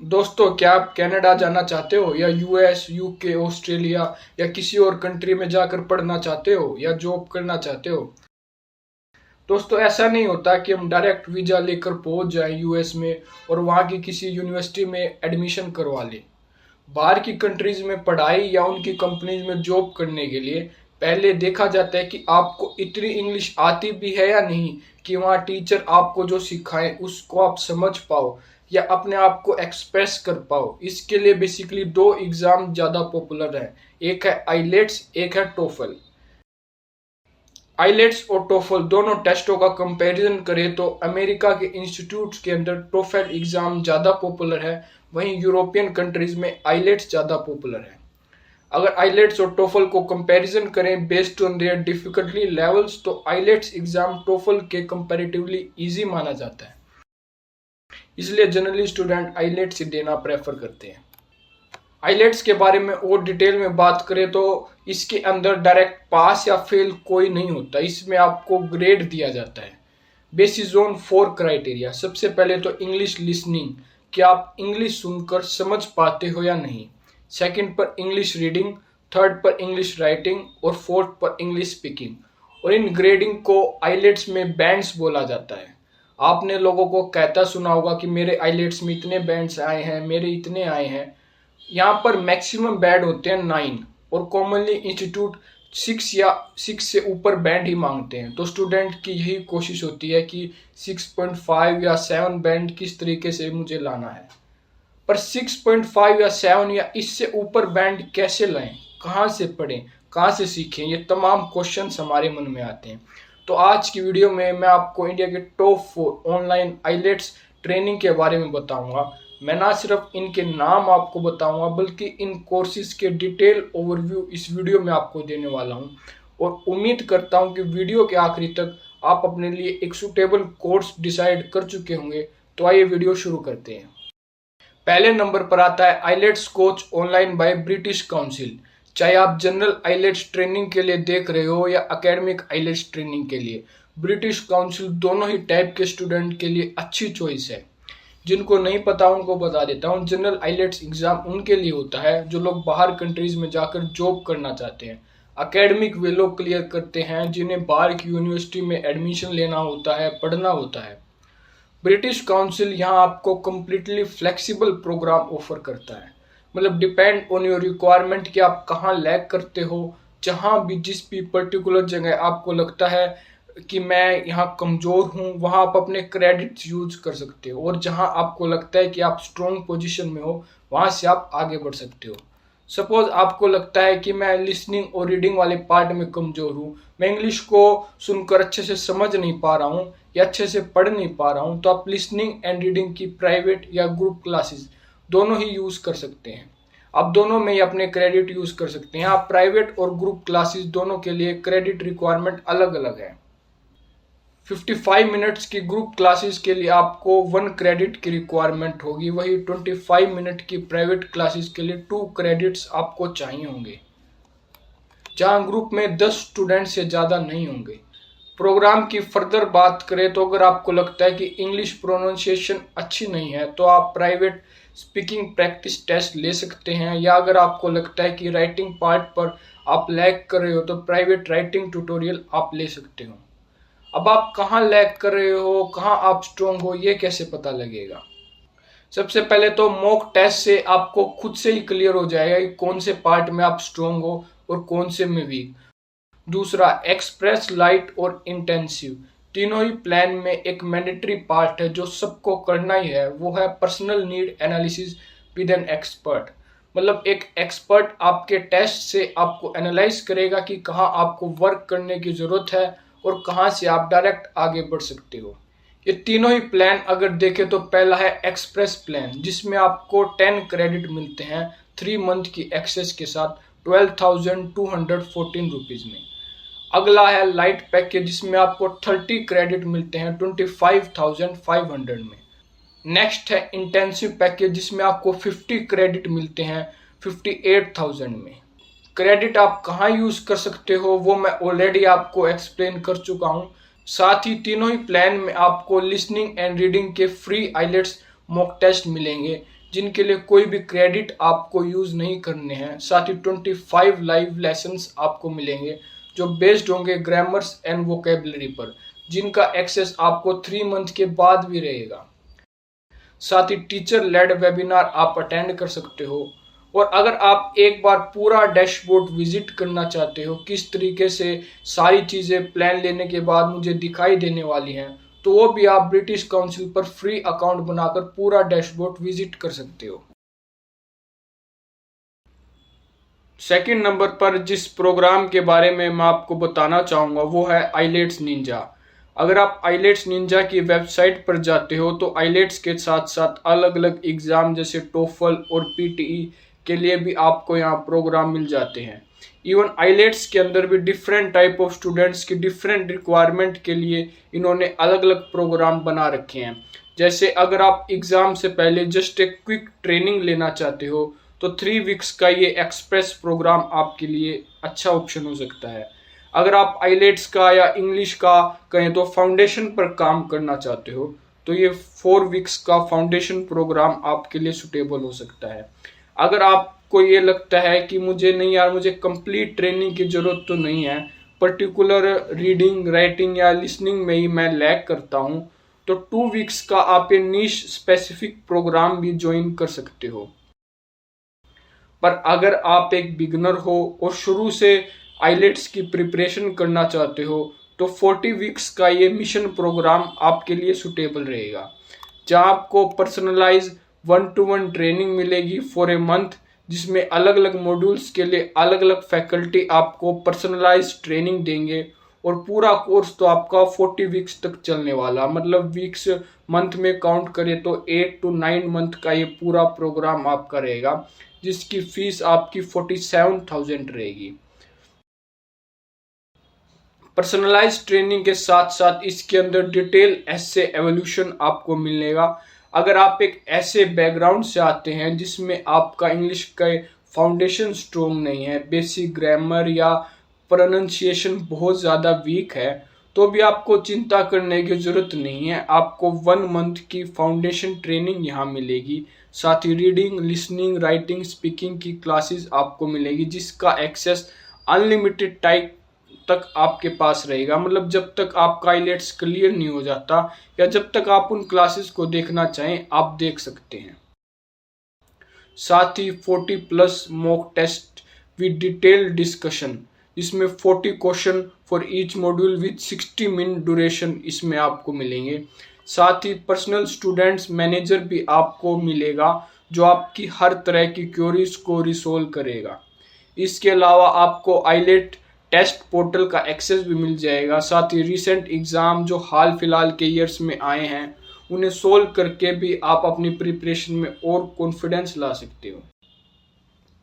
दोस्तों, क्या आप कनाडा जाना चाहते हो या यूएस, यूके, ऑस्ट्रेलिया या किसी और कंट्री में जाकर पढ़ना चाहते हो या जॉब करना चाहते हो? दोस्तों, ऐसा नहीं होता कि हम डायरेक्ट वीजा लेकर पहुंच जाएं यूएस में और वहां की किसी यूनिवर्सिटी में एडमिशन करवा लें। बाहर की कंट्रीज में पढ़ाई या उनकी कंपनीज में जॉब करने के लिए पहले देखा जाता है कि आपको इतनी इंग्लिश आती भी है या नहीं, कि वहाँ टीचर आपको जो सिखाए उसको आप समझ पाओ या अपने आप को एक्सप्रेस कर पाओ। इसके लिए बेसिकली दो एग्जाम ज़्यादा पॉपुलर हैं, एक है आईलेट्स, एक है टोफल। आईलेट्स और टोफल दोनों टेस्टों का कंपैरिजन करें तो अमेरिका के इंस्टीट्यूट्स के अंदर टोफल एग्जाम ज़्यादा पॉपुलर है, वहीं यूरोपियन कंट्रीज में आईलेट्स ज़्यादा पॉपुलर है। अगर आईलेट्स और टोफल को कंपैरिजन करें based on their difficulty levels तो आईलेट्स एग्जाम टोफल के कंपैरेटिवली इजी माना जाता है, इसलिए जनरली स्टूडेंट आईलेट्स ही देना प्रेफर करते हैं। आईलेट्स के बारे में और डिटेल में बात करें तो इसके अंदर डायरेक्ट पास या फेल कोई नहीं होता, इसमें आपको ग्रेड दिया जाता है बेसिस ऑन 4 क्राइटेरिया। सबसे पहले तो इंग्लिश लिसनिंग, कि आप इंग्लिश सुनकर समझ पाते हो या नहीं। सेकंड पर इंग्लिश रीडिंग, थर्ड पर इंग्लिश राइटिंग और फोर्थ पर इंग्लिश स्पीकिंग। और इन ग्रेडिंग को आईलेट्स में बैंड्स बोला जाता है। आपने लोगों को कहता सुना होगा कि मेरे आईलेट्स में इतने बैंड्स आए हैं, मेरे इतने आए हैं। यहाँ पर मैक्सिमम बैंड होते हैं 9 और कॉमनली इंस्टीट्यूट 6 या 6 से ऊपर बैंड ही मांगते हैं। तो स्टूडेंट की यही कोशिश होती है कि 6.5 या 7 बैंड किस तरीके से मुझे लाना है। पर 6.5 या 7 या इससे ऊपर बैंड कैसे लाएं, कहाँ से पढ़ें, कहाँ से सीखें, ये तमाम क्वेश्चंस हमारे मन में आते हैं। तो आज की वीडियो में मैं आपको इंडिया के टॉप 4 ऑनलाइन आईलेट्स ट्रेनिंग के बारे में बताऊंगा। मैं ना सिर्फ इनके नाम आपको बताऊंगा बल्कि इन कोर्सेज के डिटेल ओवरव्यू इस वीडियो में आपको देने वाला हूं। और उम्मीद करता हूं कि वीडियो के आखिरी तक आप अपने लिए एक सूटेबल कोर्स डिसाइड कर चुके होंगे। तो आइए वीडियो शुरू करते हैं। पहले नंबर पर आता है IELTS coach online by British Council. चाहे आप जनरल आईलेट्स ट्रेनिंग के लिए देख रहे हो या एकेडमिक आईलेट्स ट्रेनिंग के लिए, ब्रिटिश काउंसिल दोनों ही टाइप के स्टूडेंट के लिए अच्छी चॉइस है। जिनको नहीं पता उनको बता देता हूँ, जनरल आईलेट्स एग्जाम उनके लिए होता है जो लोग बाहर कंट्रीज में जाकर जॉब करना चाहते हैं। एकेडमिक वे लोग क्लियर करते हैं जिन्हें बाहर की यूनिवर्सिटी में एडमिशन लेना होता है, पढ़ना होता है। ब्रिटिश काउंसिल यहाँ आपको कम्प्लीटली फ्लेक्सिबल प्रोग्राम ऑफर करता है, मतलब डिपेंड ऑन योर रिक्वायरमेंट कि आप कहाँ लैग करते हो। जहाँ भी जिस भी पर्टिकुलर जगह आपको लगता है कि मैं यहाँ कमज़ोर हूँ, वहाँ आप अपने क्रेडिट्स यूज कर सकते हो। और जहाँ आपको लगता है कि आप स्ट्रॉन्ग पोजीशन में हो, वहाँ से आप आगे बढ़ सकते हो। सपोज आपको लगता है कि मैं लिसनिंग और रीडिंग वाले पार्ट में कमज़ोर हूँ, मैं इंग्लिश को सुनकर अच्छे से समझ नहीं पा रहा हूँ या अच्छे से पढ़ नहीं पा रहा हूँ, तो आप लिसनिंग एंड रीडिंग की प्राइवेट या ग्रुप क्लासेस दोनों ही यूज़ कर सकते हैं। आप दोनों में ही अपने क्रेडिट यूज़ कर सकते हैं। आप प्राइवेट और ग्रुप क्लासेस दोनों के लिए क्रेडिट रिक्वायरमेंट अलग अलग है। 55 मिनट्स की ग्रुप क्लासेस के लिए आपको 1 क्रेडिट की रिक्वायरमेंट होगी, वही 25 मिनट की प्राइवेट क्लासेस के लिए 2 क्रेडिट्स आपको चाहिए होंगे, जहां ग्रुप में 10 स्टूडेंट से ज़्यादा नहीं होंगे। प्रोग्राम की फर्दर बात करें तो अगर आपको लगता है कि इंग्लिश प्रोनाउंसिएशन अच्छी नहीं है तो आप प्राइवेट स्पीकिंग प्रैक्टिस टेस्ट ले सकते हैं, या अगर आपको लगता है कि राइटिंग पार्ट पर आप लैग कर रहे हो तो प्राइवेट राइटिंग ट्यूटोरियल आप ले सकते हो। अब आप कहाँ लैग कर रहे हो, कहाँ आप स्ट्रोंग हो, ये कैसे पता लगेगा? सबसे पहले तो मॉक टेस्ट से आपको खुद से ही क्लियर हो जाएगा कि कौन से पार्ट में आप स्ट्रोंग हो और कौन से में वीक। दूसरा, एक्सप्रेस, लाइट और इंटेंसिव, तीनों ही प्लान में एक मैंडेटरी पार्ट है जो सबको करना ही है, वो है personal need analysis with an expert. मतलब एक एक्सपर्ट आपके टेस्ट से आपको एनालाइज करेगा कि कहाँ आपको वर्क करने की ज़रूरत है और कहाँ से आप डायरेक्ट आगे बढ़ सकते हो। ये तीनों ही प्लान अगर देखें तो पहला है एक्सप्रेस प्लान, जिसमें आपको 10 क्रेडिट मिलते हैं 3 मंथ की एक्सेस के साथ 12,214 रुपीज़ में। अगला है लाइट पैकेज, जिसमें आपको 30 क्रेडिट मिलते हैं 25,500 में। नेक्स्ट है इंटेंसिव पैकेज, जिसमें आपको 50 क्रेडिट मिलते हैं 58,000 में। क्रेडिट आप कहाँ यूज़ कर सकते हो वो मैं ऑलरेडी आपको एक्सप्लेन कर चुका हूँ। साथ ही तीनों ही प्लान में आपको लिसनिंग एंड रीडिंग के फ्री आईलेट्स मॉक टेस्ट मिलेंगे, जिनके लिए कोई भी क्रेडिट आपको यूज़ नहीं करने हैं। साथ ही 25 लाइव लेसन्स आपको मिलेंगे जो बेस्ड होंगे ग्रामर्स एंड वोकेबलरी पर, जिनका एक्सेस आपको 3 मंथ के बाद भी रहेगा। साथ ही टीचर लेड वेबिनार आप अटेंड कर सकते हो। और अगर आप एक बार पूरा डैशबोर्ड विजिट करना चाहते हो, किस तरीके से सारी चीज़ें प्लान लेने के बाद मुझे दिखाई देने वाली हैं, तो वो भी आप ब्रिटिश काउंसिल पर फ्री अकाउंट बनाकर पूरा डैशबोर्ड विजिट कर सकते हो। सेकंड नंबर पर जिस प्रोग्राम के बारे में मैं आपको बताना चाहूँगा वो है आईलेट्स निंजा। अगर आप आईलेट्स निंजा की वेबसाइट पर जाते हो तो आईलेट्स के साथ साथ अलग अलग एग्ज़ाम जैसे टोफल और पीटीई के लिए भी आपको यहाँ प्रोग्राम मिल जाते हैं। इवन आईलेट्स के अंदर भी डिफरेंट टाइप ऑफ स्टूडेंट्स की डिफरेंट रिक्वायरमेंट के लिए इन्होंने अलग अलग प्रोग्राम बना रखे हैं। जैसे अगर आप एग्ज़ाम से पहले जस्ट एक क्विक ट्रेनिंग लेना चाहते हो तो 3 वीक्स का ये एक्सप्रेस प्रोग्राम आपके लिए अच्छा ऑप्शन हो सकता है। अगर आप आईलेट्स का या इंग्लिश का कहें तो फाउंडेशन पर काम करना चाहते हो तो ये 4 वीक्स का फाउंडेशन प्रोग्राम आपके लिए सुटेबल हो सकता है। अगर आपको ये लगता है कि मुझे नहीं यार, मुझे कंप्लीट ट्रेनिंग की ज़रूरत तो नहीं है, पर्टिकुलर रीडिंग राइटिंग या लिसनिंग में ही मैं लैग करता हूँ, तो 2 वीक्स का आप ये नीश स्पेसिफिक प्रोग्राम भी ज्वाइन कर सकते हो। पर अगर आप एक बिगनर हो और शुरू से आईलेट्स की प्रिपरेशन करना चाहते हो तो 40 वीक्स का ये मिशन प्रोग्राम आपके लिए सुटेबल रहेगा, जहां आपको पर्सनलाइज 1-to-1 ट्रेनिंग मिलेगी फॉर ए मंथ, जिसमें अलग अलग मॉड्यूल्स के लिए अलग अलग फैकल्टी आपको पर्सनलाइज ट्रेनिंग देंगे। और पूरा कोर्स तो आपका 40 वीक्स तक चलने वाला, मतलब वीक्स मंथ में काउंट करें तो 8 to 9 मंथ का ये पूरा प्रोग्राम आपका रहेगा, जिसकी फीस आपकी 47,000 रहेगी। पर्सनलाइज ट्रेनिंग के साथ साथ इसके अंदर डिटेल एसे एवोल्यूशन आपको मिलेगा। अगर आप एक ऐसे बैकग्राउंड से आते हैं जिसमें आपका इंग्लिश का फाउंडेशन स्ट्रोंग नहीं है, बेसिक ग्रामर या प्रोनाउंसिएशन बहुत ज़्यादा वीक है, तो भी आपको चिंता करने की ज़रूरत नहीं है। आपको 1 मंथ की फाउंडेशन ट्रेनिंग यहाँ मिलेगी। साथ ही रीडिंग लिसनिंग राइटिंग स्पीकिंग की क्लासेस आपको मिलेगी, जिसका एक्सेस अनलिमिटेड टाइम तक आपके पास रहेगा। मतलब जब तक आपका आईलेट्स क्लियर नहीं हो जाता या जब तक आप उन क्लासेस को देखना चाहें आप देख सकते हैं। साथ ही 40+ mock test with detailed discussion, इसमें 40 question for each module with 60 minute duration इसमें आपको मिलेंगे। साथ ही पर्सनल स्टूडेंट्स मैनेजर भी आपको मिलेगा जो आपकी हर तरह की क्वेरीज को रिसोल्व करेगा। इसके अलावा आपको आईलेट टेस्ट पोर्टल का एक्सेस भी मिल जाएगा। साथ ही रिसेंट एग्ज़ाम जो हाल फिलहाल के ईयर्स में आए हैं उन्हें सोल्व करके भी आप अपनी प्रिपरेशन में और कॉन्फिडेंस ला सकते हो।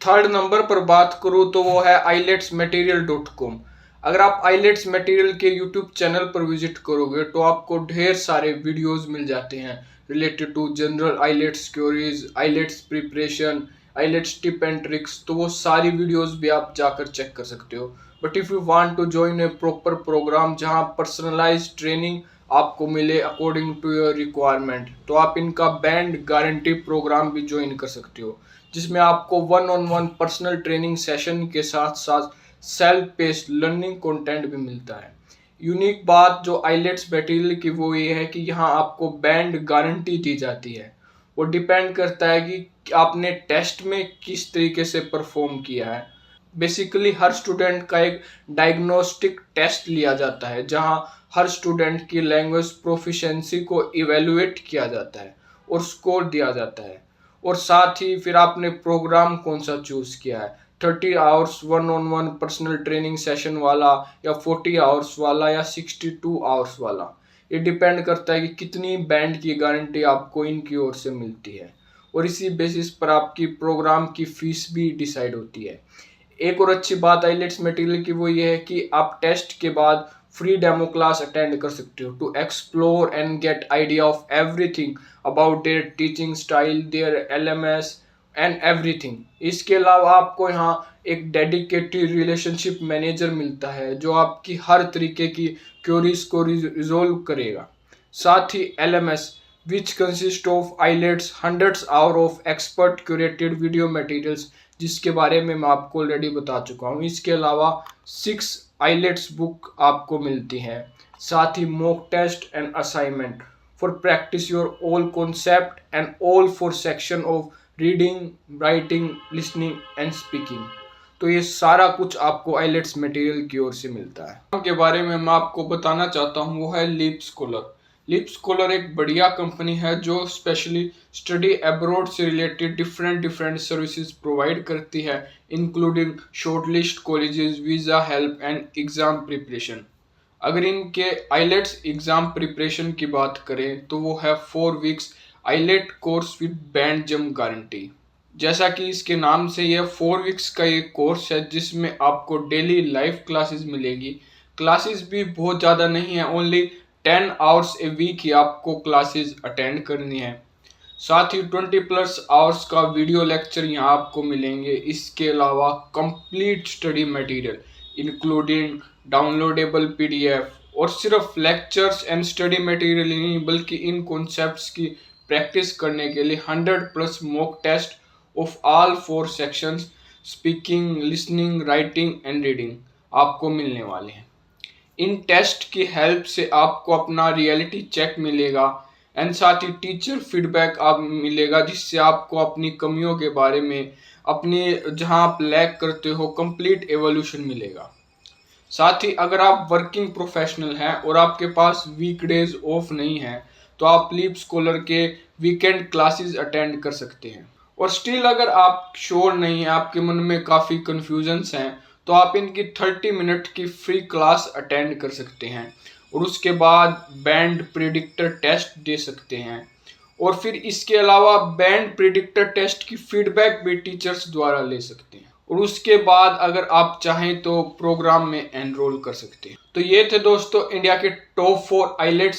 थर्ड नंबर पर बात करूँ तो वो है ieltsmaterial.com। अगर आप आईलेट्स मटेरियल के यूट्यूब चैनल पर विजिट करोगे तो आपको ढेर सारे वीडियोस मिल जाते हैं related to general IELTS queries, IELTS preparation, IELTS tip and tricks, तो वो सारी वीडियोस भी आप जाकर चेक कर सकते हो। But if you want to join a proper programme जहां पर्सनलाइज्ड ट्रेनिंग आपको मिले अकॉर्डिंग टू योर रिक्वायरमेंट, तो आप इनका बैंड गारंटी प्रोग्राम भी ज्वाइन कर सकते हो, जिसमें आपको 1-on-1 पर्सनल ट्रेनिंग सेशन के साथ साथ सेल्फ पेस्ड लर्निंग कंटेंट भी मिलता है। यूनिक बात जो आईलेट्स मटेरियल की वो ये है कि यहाँ आपको बैंड गारंटी दी जाती है। वो डिपेंड करता है कि आपने टेस्ट में किस तरीके से परफॉर्म किया है। बेसिकली हर स्टूडेंट का एक डायग्नोस्टिक टेस्ट लिया जाता है जहाँ हर स्टूडेंट की लैंग्वेज प्रोफिशिएंसी को इवेलुएट किया जाता है और स्कोर दिया जाता है। और साथ ही फिर आपने प्रोग्राम कौन सा चूज़ किया है, 30 hours 1-on-1 personal training session वाला या 40 आवर्स वाला या 62 आवर्स वाला, ये डिपेंड करता है कि कितनी बैंड की गारंटी आपको इनकी ओर से मिलती है और इसी बेसिस पर आपकी प्रोग्राम की फीस भी डिसाइड होती है। एक और अच्छी बात आईलेट्स मटेरियल की वो ये है कि आप टेस्ट के बाद फ्री डेमो क्लास अटेंड कर सकते हो to explore and get idea of everything about their teaching style, their LMS and everything. इसके अलावा आपको यहाँ एक डेडिकेटेड रिलेशनशिप मैनेजर मिलता है जो आपकी हर तरीके की क्वेरीज को रिजोल्व करेगा। साथ ही LMS which consist of IELTS hundreds hour of expert curated video materials, जिसके बारे में मैं आपको ऑलरेडी बता चुका हूँ। इसके अलावा 6 IELTS बुक आपको मिलती हैं, साथ ही mock test and assignment for practice your all concept and all for section of reading, writing, listening and speaking. तो ये सारा कुछ आपको IELTS मटेरियल की ओर से मिलता है। के बारे में मैं आपको बताना चाहता हूँ वो है लीप स्कॉलर। लीप स्कॉलर एक बढ़िया कंपनी है जो स्पेशली स्टडी अब्रॉड से रिलेटेड डिफरेंट सर्विसेज प्रोवाइड करती है, including shortlist colleges, visa help and exam preparation. अगर इनके IELTS एग्ज़ाम प्रिपरेशन की बात करें तो वो है 4 weeks IELTS course with band jump guarantee. जैसा कि इसके नाम से यह 4 वीक्स का एक कोर्स है जिसमें आपको डेली लाइव क्लासेस मिलेगी। क्लासेस भी बहुत ज़्यादा नहीं है, ओनली 10 आवर्स ए वीक ही आपको क्लासेस अटेंड करनी है। साथ ही 20+ आवर्स का वीडियो लेक्चर यहाँ आपको मिलेंगे। इसके अलावा complete study material including downloadable PDF, और सिर्फ लेक्चर्स एंड स्टडी मटेरियल ही नहीं बल्कि इन कॉन्सेप्ट्स की प्रैक्टिस करने के लिए 100+ mock test of all 4 sections speaking, listening, writing and reading आपको मिलने वाले हैं। इन टेस्ट की हेल्प से आपको अपना रियलिटी चेक मिलेगा एंड साथ ही टीचर फीडबैक आप मिलेगा, जिससे आपको अपनी कमियों के बारे में, अपने जहां आप लैग करते हो, कंप्लीट एवोल्यूशन मिलेगा। साथ ही अगर आप वर्किंग प्रोफेशनल हैं और आपके पास वीकडेज ऑफ नहीं है तो आप लीप स्कॉलर के वीकेंड क्लासेस अटेंड कर सकते हैं। और स्टिल अगर आप श्योर नहीं है, आपके मन में काफ़ी कन्फ्यूजन्स हैं, तो आप इनकी 30 मिनट की फ्री क्लास अटेंड कर सकते हैं और उसके बाद बैंड प्रिडिक्टर टेस्ट दे सकते हैं। और फिर इसके अलावा बैंड प्रिडिक्टर टेस्ट की फीडबैक भी टीचर्स द्वारा ले सकते हैं और उसके बाद अगर आप चाहें तो प्रोग्राम में एनरोल कर सकते हैं। तो ये थे दोस्तों इंडिया के टॉप 4 IELTS